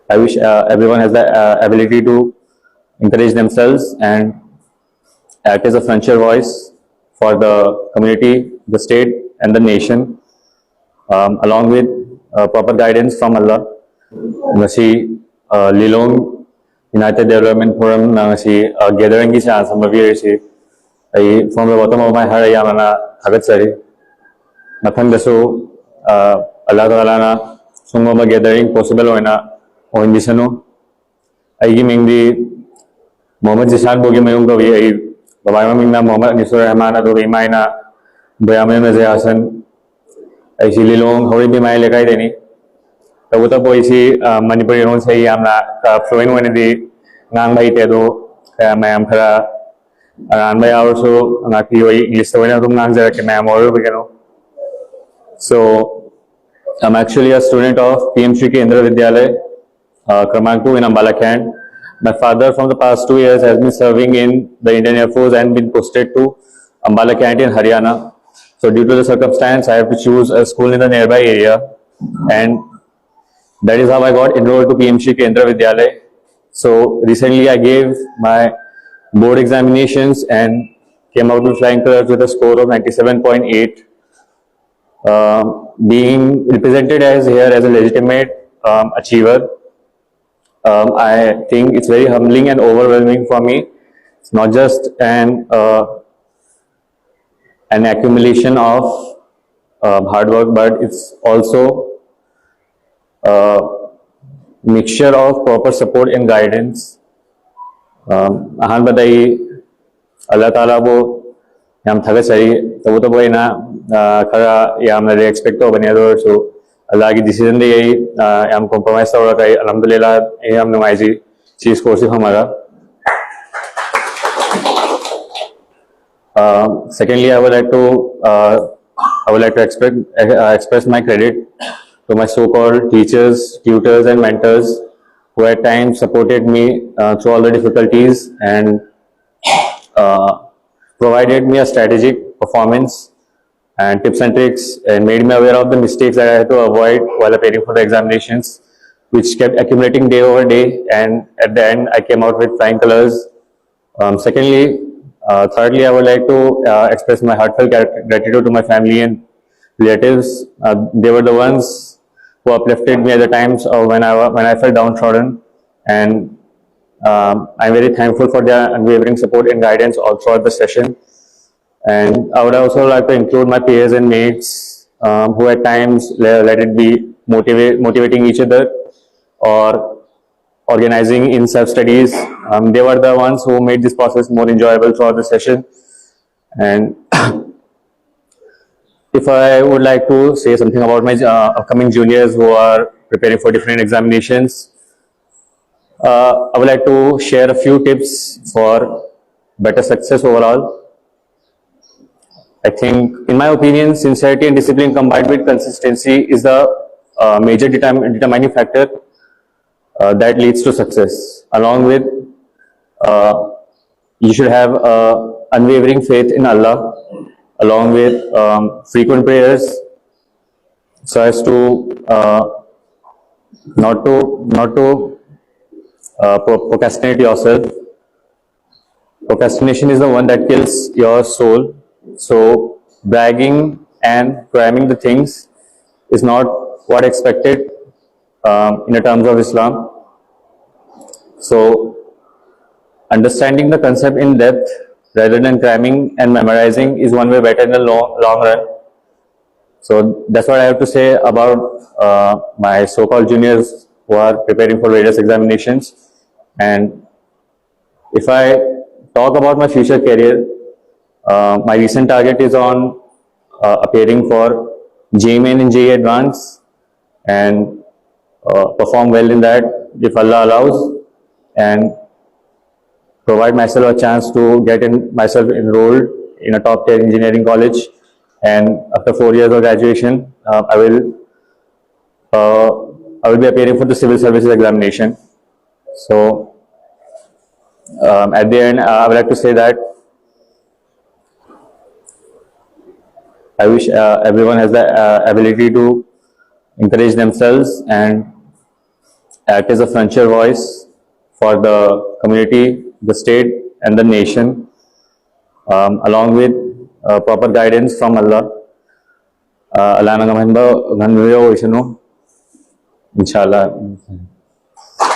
I wish everyone has the ability to encourage themselves and act as a frontier voice for the community, the state, and the nation, along with proper guidance from Allah. Ngasi Lilong United Development Forum na ngasi gathering gi chance ang mabiyay ay from the bottom of my heart ay amana hagat sari. Mathang daso Allah Taala na sungma gathering possible hoina o hindi sano ay giming di Muhammad Zishan bogi mayong gawi ay babae maming na Muhammad Nisur Rahman at Urimay na bayamay na Zayasan ay si Lilong hori bi may lekay deni. Tabuta po isi Manipuri ron sa iyam na fluent wani di ngang bay tedo kaya mayam kara aran bay also ang ati yoy English na wani rum ngang zara ke mayam oro bigano. So I'm actually a student of PM Shri Kendra Vidyalaya, Kramank 2 in Ambala Cantt. My father from the past 2 years has been serving in the Indian Air Force and been posted to Ambala Cantt in Haryana. So due to the circumstance, I have to choose a school in the nearby area, and that is how I got enrolled to PM Shri Kendra Vidyalaya. So recently I gave my board examinations and came out with flying colors with a score of 97.8. Being represented as here as a legitimate achiever, I think it's very humbling and overwhelming for me. It's not just an accumulation of hard work, but it's also a mixture of proper support and guidance. Ahan badai Allah Taala bo yam thaga sari tabu to boy na kara yam na expect to bani ado so Allah की decision दे यही हम compromise तो रखा है अल्हम्दुलिल्लाह ये हम नुमाइजी चीज़ course हमारा. Secondly, I would like to express my credit to my so-called teachers, tutors, and mentors who at times supported me through all the difficulties and provided me a strategic performance and tips and tricks and made me aware of the mistakes that I had to avoid while preparing for the examinations, which kept accumulating day over day, and at the end I came out with flying colors. Thirdly, I would like to express my heartfelt gratitude to my family and relatives. They were the ones who uplifted me at the times of when I felt downtrodden, and I'm very thankful for their unwavering support and guidance all throughout the session. And I would also like to include my peers and mates who at times let it be motivating each other or organizing in self-studies. They were the ones who made this process more enjoyable throughout the session. And if I would like to say something about my upcoming juniors who are preparing for different examinations, I would like to share a few tips for better success overall. I think, in my opinion, sincerity and discipline combined with consistency is the major determining factor that leads to success. Along with, you should have unwavering faith in Allah, along with frequent prayers, so as to not to procrastinate yourself. Procrastination is the one that kills your soul. So bragging and cramming the things is not what expected in the terms of Islam. So understanding the concept in depth rather than cramming and memorizing is one way better in the long run. So that's what I have to say about my so-called juniors who are preparing for various examinations. And if I talk about my future career, my recent target is on appearing for JEE Main and JEE Advanced and perform well in that if Allah allows, and provide myself a chance to get myself enrolled in a top tier engineering college. And after 4 years of graduation, I will be appearing for the civil services examination. So at the end, I would like to say that I wish everyone has the ability to encourage themselves and act as a frontier voice for the community, the state, and the nation, along with proper guidance from Allah. Allah na gamahamba ganyo Inshallah.